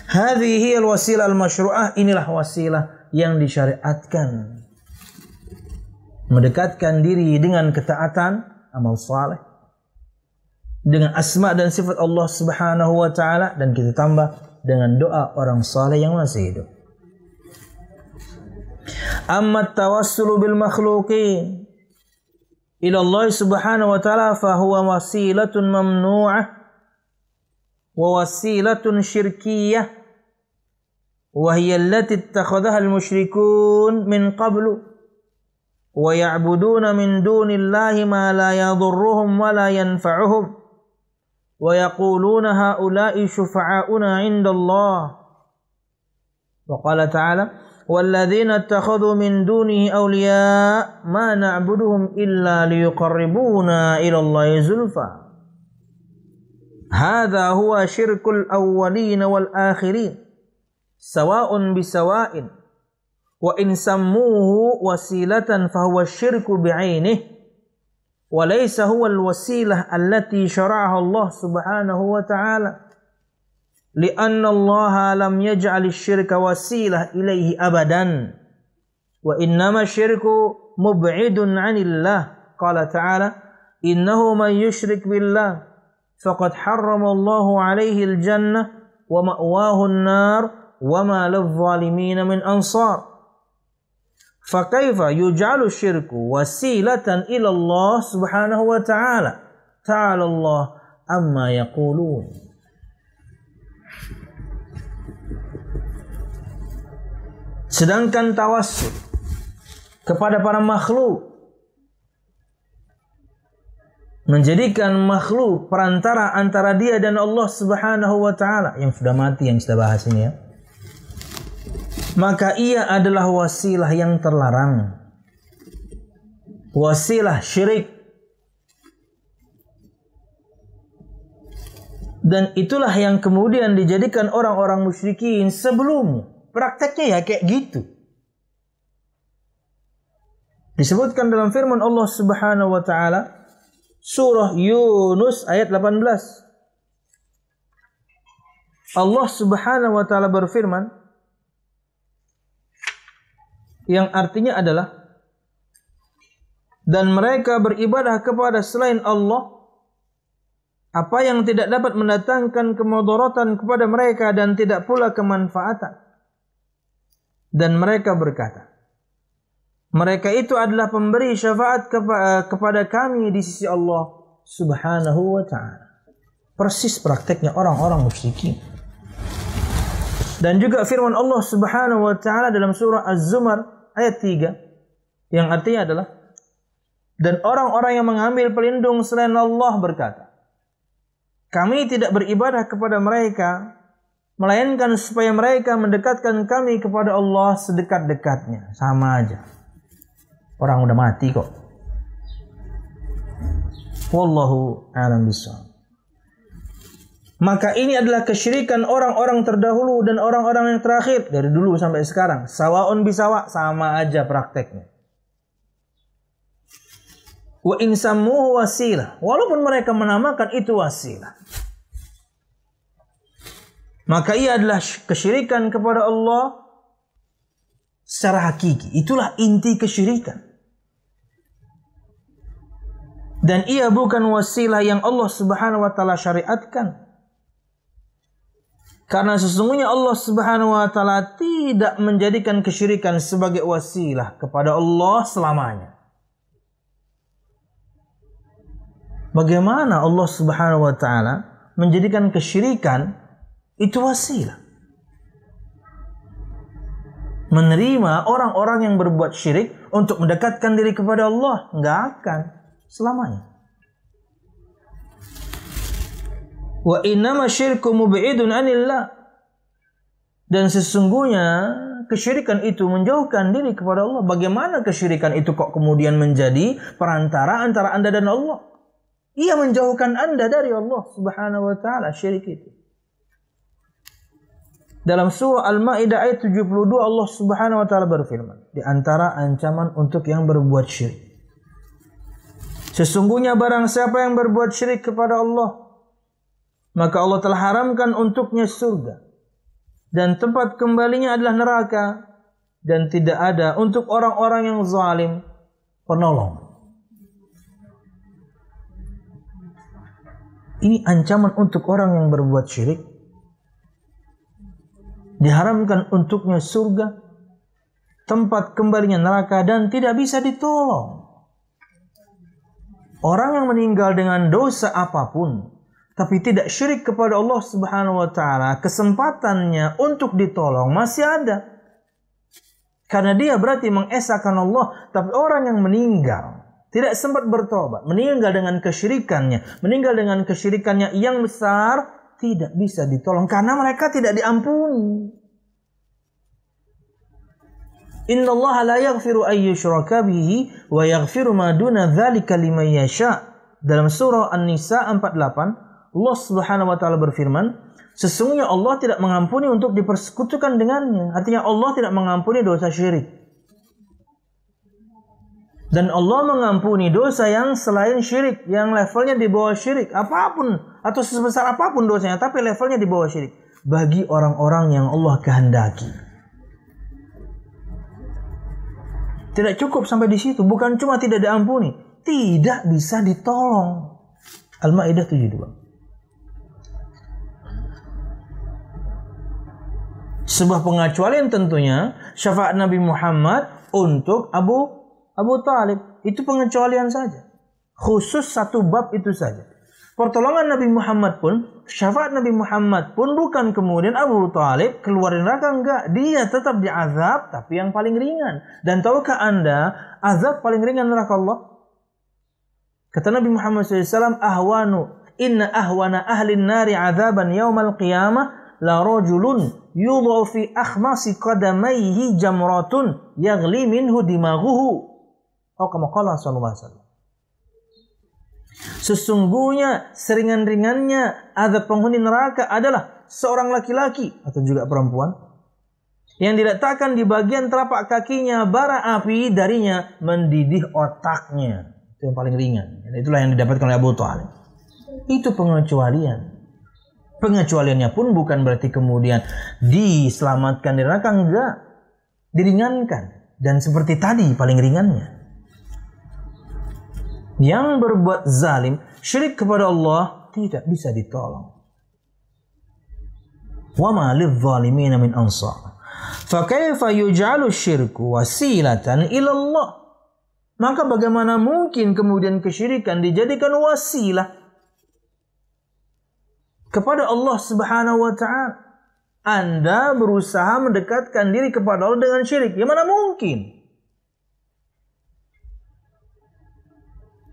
[SPEAKER 1] Hadhihi al-wasilah al-masyru'ah. Inilah wasilah yang disyariatkan. Mendekatkan diri dengan ketaatan, amal saleh. Dengan asma dan sifat Allah Subhanahu wa taala, dan kita tambah dengan doa orang saleh yang masih hidup. Amma tawassulu bil makhluqin ila Allah Subhanahu wa taala fa huwa wasilatun mamnu'ah wa wasilatun syirkiyah wa hiya allati ittakhadhaha al musyrikun min qablu wa ya'buduna min dunillahi ma la yadhurruhum wa la yanfa'uhum wa yaquluna haula'i syufa'auna 'inda Allah. Wa qala ta'ala walladzina ittakhadhu min dunihi awliya ma na'buduhum illa liyuqarribuna ila Allahi zulfa. Hadha huwa syirkul awwalin wal akhirin sawa'un bisawa'in wa in sammuhu wasilatan fahuwa syirku bi'ainihi وليس هو الوسيلة التي شرعها الله سبحانه وتعالى لأن الله لم يجعل الشرك وسيلة إليه أبدا وإنما الشرك مبعد عن الله قال تعالى إنه من يشرك بالله فقد حرم الله عليه الجنة ومأواه النار وما للظالمين من أنصار فكيف يجعل الشرك وسيلة إلى الله سبحانه وتعالى تعالى الله أما يقولون. Sedangkan tawassul kepada para makhluk, menjadikan makhluk perantara antara dia dan Allah Subhanahu wa taala, yang sudah mati, yang kita bahas ini ya, maka ia adalah wasilah yang terlarang, wasilah syirik. Dan itulah yang kemudian dijadikan orang-orang musyrikin sebelumnya. Prakteknya ya kayak gitu. Disebutkan dalam firman Allah Subhanahu wa taala surah Yunus ayat 18. Allah Subhanahu wa taala berfirman, yang artinya adalah, dan mereka beribadah kepada selain Allah apa yang tidak dapat mendatangkan kemudaratan kepada mereka dan tidak pula kemanfaatan. Dan mereka berkata, mereka itu adalah pemberi syafaat kepada kami di sisi Allah Subhanahu wa ta'ala. Persis prakteknya orang-orang musyrikin. Dan juga firman Allah Subhanahu wa taala dalam surah Az-Zumar ayat 3 yang artinya adalah, dan orang-orang yang mengambil pelindung selain Allah berkata, kami tidak beribadah kepada mereka melainkan supaya mereka mendekatkan kami kepada Allah sedekat-dekatnya. Sama aja, orang udah mati kok. Wallahu a'lam bishawab. Maka ini adalah kesyirikan orang-orang terdahulu dan orang-orang yang terakhir dari dulu sampai sekarang. Sawaun bisawa, sama aja prakteknya. Wa in sammuhu wasilah, walaupun mereka menamakan itu wasilah, maka ia adalah kesyirikan kepada Allah secara hakiki. Itulah inti kesyirikan. Dan ia bukan wasilah yang Allah Subhanahu wa taala syariatkan. Karena sesungguhnya Allah Subhanahu wa taala tidak menjadikan kesyirikan sebagai wasilah kepada Allah selamanya. Bagaimana Allah Subhanahu wa taala menjadikan kesyirikan itu wasilah? Menerima orang-orang yang berbuat syirik untuk mendekatkan diri kepada Allah, enggak akan selamanya. Wa innama syirku mub'idun anillah. Dan sesungguhnya kesyirikan itu menjauhkan diri kepada Allah. Bagaimana kesyirikan itu kok kemudian menjadi perantara antara Anda dan Allah? Ia menjauhkan Anda dari Allah Subhanahu wa taala, syirik itu. Dalam surah Al-Maidah ayat 72 Allah Subhanahu wa taala berfirman, di antara ancaman untuk yang berbuat syirik, sesungguhnya barang siapa yang berbuat syirik kepada Allah, maka Allah telah haramkan untuknya surga, dan tempat kembalinya adalah neraka, dan tidak ada untuk orang-orang yang zalim penolong. Ini ancaman untuk orang yang berbuat syirik. Diharamkan untuknya surga, tempat kembalinya neraka, dan tidak bisa ditolong. Orang yang meninggal dengan dosa apapun tapi tidak syirik kepada Allah Subhanahu wa taala, kesempatannya untuk ditolong masih ada. Karena dia berarti mengesahkan Allah. Tapi orang yang meninggal tidak sempat bertobat, meninggal dengan kesyirikannya yang besar, tidak bisa ditolong karena mereka tidak diampuni. Innallaha la yaghfiru ay yushraka bihi wa yaghfiru ma duna dzalika liman yasha. Dalam surah An-Nisa 48 Allah Subhanahu wa taala berfirman, sesungguhnya Allah tidak mengampuni untuk dipersekutukan dengannya. Artinya Allah tidak mengampuni dosa syirik. Dan Allah mengampuni dosa yang selain syirik, yang levelnya di bawah syirik, apapun atau sebesar apapun dosanya, tapi levelnya di bawah syirik, bagi orang-orang yang Allah kehendaki. Tidak cukup sampai di situ, bukan cuma tidak diampuni, tidak bisa ditolong. Al-Maidah 72. Sebuah pengecualian tentunya syafaat Nabi Muhammad untuk Abu Talib. Itu pengecualian saja. Khusus satu bab itu saja. Pertolongan Nabi Muhammad pun, syafaat Nabi Muhammad pun bukan kemudian Abu Talib keluar dari neraka, enggak. Dia tetap diazab tapi yang paling ringan. Dan tahukah Anda azab paling ringan neraka Allah? Kata Nabi Muhammad SAW, inna ahwana ahlin nari azaban yawmal qiyamah la rajulun yudha'u fi akhmasi qadamayhi jamratun yaghli minhu dimaghuhu. Atau kama qala sallallahu alaihi wasallam. Sesungguhnya seringan-ringannya azab penghuni neraka adalah seorang laki-laki atau juga perempuan yang diletakkan di bagian telapak kakinya bara api darinya mendidih otaknya. Itu yang paling ringan. Dan itulah yang didapatkan oleh Abu Talib. Itu pengecualian. Pengecualiannya pun bukan berarti kemudian diselamatkan dari neraka, enggak. Diringankan. Dan seperti tadi paling ringannya. Yang berbuat zalim, syirik kepada Allah, tidak bisa ditolong. Wa ma lidh-dhalimina min ansar. Fa kaifa yuj'alu syirku wasilatan ila Allah? Maka bagaimana mungkin kemudian kesyirikan dijadikan wasilah kepada Allah Subhanahu wa ta'ala? Anda berusaha mendekatkan diri kepada Allah dengan syirik. Ya mana mungkin?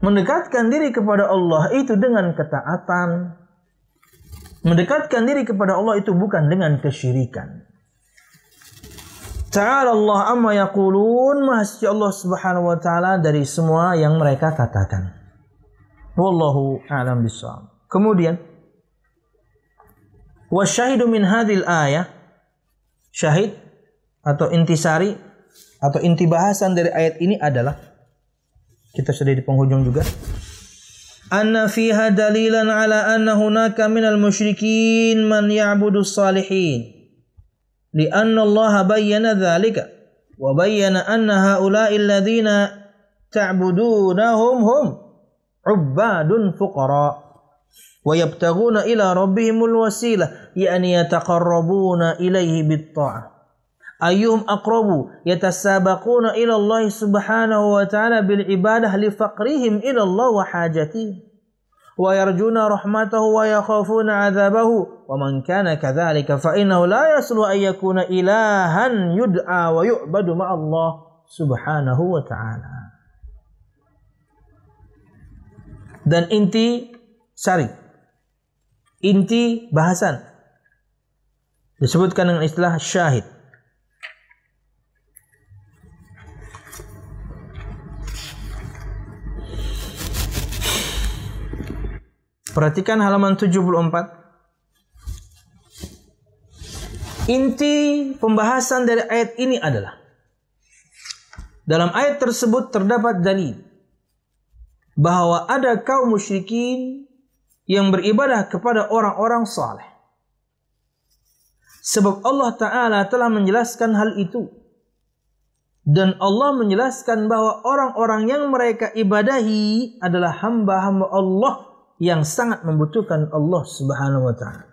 [SPEAKER 1] Mendekatkan diri kepada Allah itu dengan ketaatan. Mendekatkan diri kepada Allah itu bukan dengan kesyirikan. Ta'ala Allah amma yaqulun, Maha suci Allah Subhanahu wa taala dari semua yang mereka katakan. Wallahu a'lam bishawab. Kemudian wasyahidu min hadhil ayah, syahid atau intisari atau inti bahasan dari ayat ini adalah, kita sudah di penghujung juga, anna fiha dalilan ala anna hunaka minal musyrikin man ya'budu salihin lianna Allah bayyana dhalika wa bayyana anna haula'i alladhina ta'budunahum hum ubbadun fuqara wa yabtaghuna ila rabbihimul wasilah yani yataqarrabuna ilaihi bit-ta'ah ayyuhum aqrabu yatasabaquna ila Allah subhanahu wa ta'ala bil ibadah li faqrihim ila Allah wa hajatihim wa yarjuna rahmatahu wa yakhafuna 'adzabahu wa man kana kadzalika fa innahu la yaslu an yakuna ilahan yud'a wa yu'badu ma Allah subhanahu wa ta'ala. Dan inti bahasan disebutkan dengan istilah syahid. Perhatikan halaman 74. Inti pembahasan dari ayat ini adalah, dalam ayat tersebut terdapat dalil bahwa ada kaum musyrikin yang beribadah kepada orang-orang saleh. Sebab Allah Ta'ala telah menjelaskan hal itu. Dan Allah menjelaskan bahwa orang-orang yang mereka ibadahi adalah hamba-hamba Allah yang sangat membutuhkan Allah Subhanahu wa ta'ala.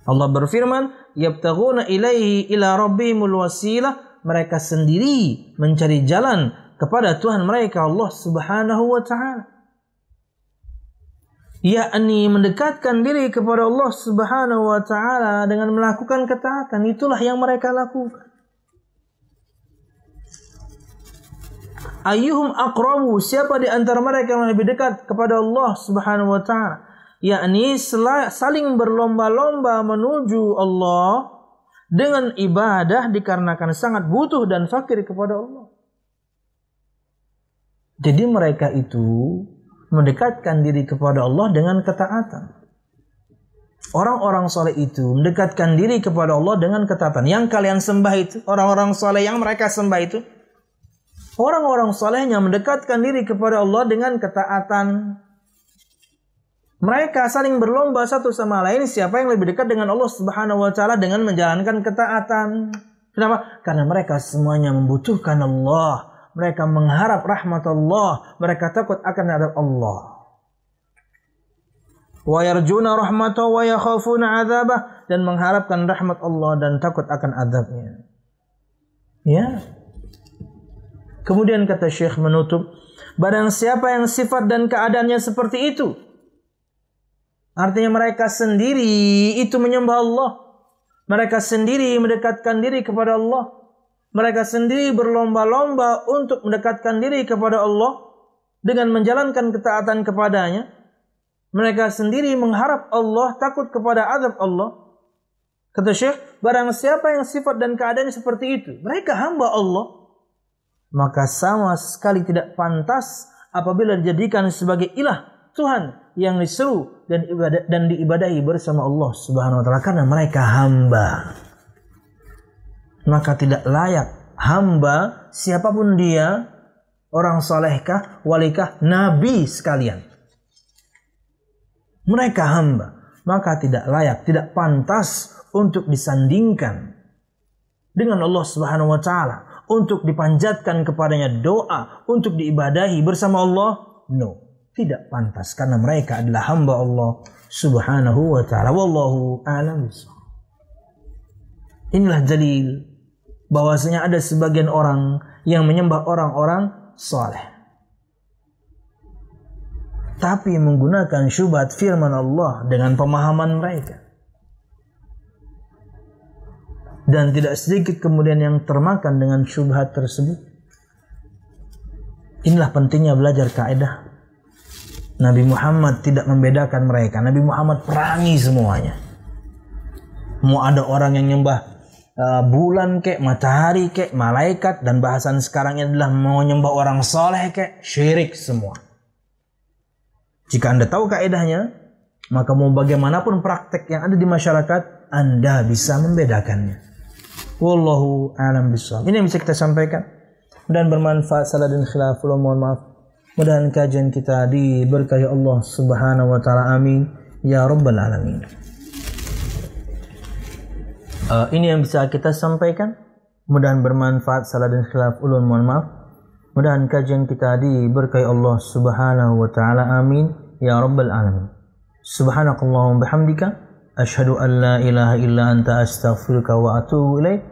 [SPEAKER 1] Allah berfirman, yabtaghuna ilaihi ila rabbihimul wasilah, mereka sendiri mencari jalan kepada Tuhan mereka Allah Subhanahu wa ta'ala, yakni mendekatkan diri kepada Allah Subhanahu wa ta'ala dengan melakukan ketaatan. Itulah yang mereka lakukan. Ayyuhum aqrabu, siapa di antara mereka yang lebih dekat kepada Allah Subhanahu wa ta'ala, yakni saling berlomba-lomba menuju Allah dengan ibadah dikarenakan sangat butuh dan fakir kepada Allah. Jadi mereka itu mendekatkan diri kepada Allah dengan ketaatan. Orang-orang saleh itu mendekatkan diri kepada Allah dengan ketaatan. Yang kalian sembah itu, orang-orang saleh yang mereka sembah itu, orang-orang salehnya mendekatkan diri kepada Allah dengan ketaatan. Mereka saling berlomba satu sama lain siapa yang lebih dekat dengan Allah Subhanahu wa ta'ala dengan menjalankan ketaatan. Kenapa? Karena mereka semuanya membutuhkan Allah. Mereka mengharap rahmat Allah. Mereka takut akan adab Allah. Wa yarjuna rahmatahu wa yakhafuna 'adzabah, dan mengharapkan rahmat Allah dan takut akan adabnya. Ya. Kemudian kata Syekh menutup, barang siapa yang sifat dan keadaannya seperti itu, artinya mereka sendiri itu menyembah Allah, mereka sendiri mendekatkan diri kepada Allah, mereka sendiri berlomba-lomba untuk mendekatkan diri kepada Allah dengan menjalankan ketaatan kepadanya, mereka sendiri mengharap Allah, takut kepada azab Allah. Kata Syekh, barang siapa yang sifat dan keadaannya seperti itu, mereka hamba Allah, maka sama sekali tidak pantas apabila dijadikan sebagai ilah, Tuhan yang diseru dan diibadahi bersama Allah Subhanahu wa ta'ala, karena mereka hamba. Maka tidak layak hamba siapapun dia, orang salehkah, walikah, nabi sekalian, mereka hamba, maka tidak layak, tidak pantas untuk disandingkan dengan Allah Subhanahu wa ta'ala, untuk dipanjatkan kepadanya doa, untuk diibadahi bersama Allah. No, tidak pantas, karena mereka adalah hamba Allah Subhanahu wa ta'ala. Wallahu a'lam bishawab. Inilah dalil bahwasanya ada sebagian orang yang menyembah orang-orang saleh, tapi menggunakan syubhat firman Allah dengan pemahaman mereka. Dan tidak sedikit kemudian yang termakan dengan syubhat tersebut. Inilah pentingnya belajar kaidah. Nabi Muhammad tidak membedakan mereka. Nabi Muhammad perangi semuanya. Mau ada orang yang nyembah bulan kek, matahari kek, malaikat, dan bahasan sekarang ini adalah mau nyembah orang soleh kek, syirik semua. Jika Anda tahu kaidahnya, maka mau bagaimanapun praktek yang ada di masyarakat, Anda bisa membedakannya. Wallahu a'lam bishawab. Ini yang bisa kita sampaikan dan bermanfaat. Salah dan khilaf, mohon maaf. Mudah-mudahan kajian kita diberkahi Allah Subhanahu wa taala. Amin ya rabbal alamin. Ini yang bisa kita sampaikan. Mudah-mudahan bermanfaat. Salah dan khilaf, mohon maaf. Mudah-mudahan kajian kita diberkahi Allah Subhanahu wa taala. Amin ya rabbal alamin. Subhanakallahumma bihamdika asyhadu an la ilaha illa anta astaghfiruka wa atubu ilaik.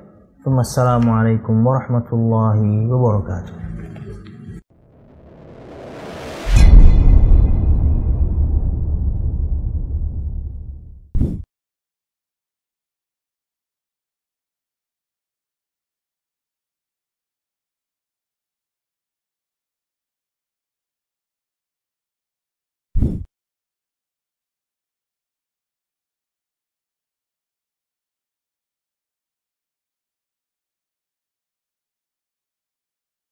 [SPEAKER 1] Wassalamualaikum warahmatullahi wabarakatuh.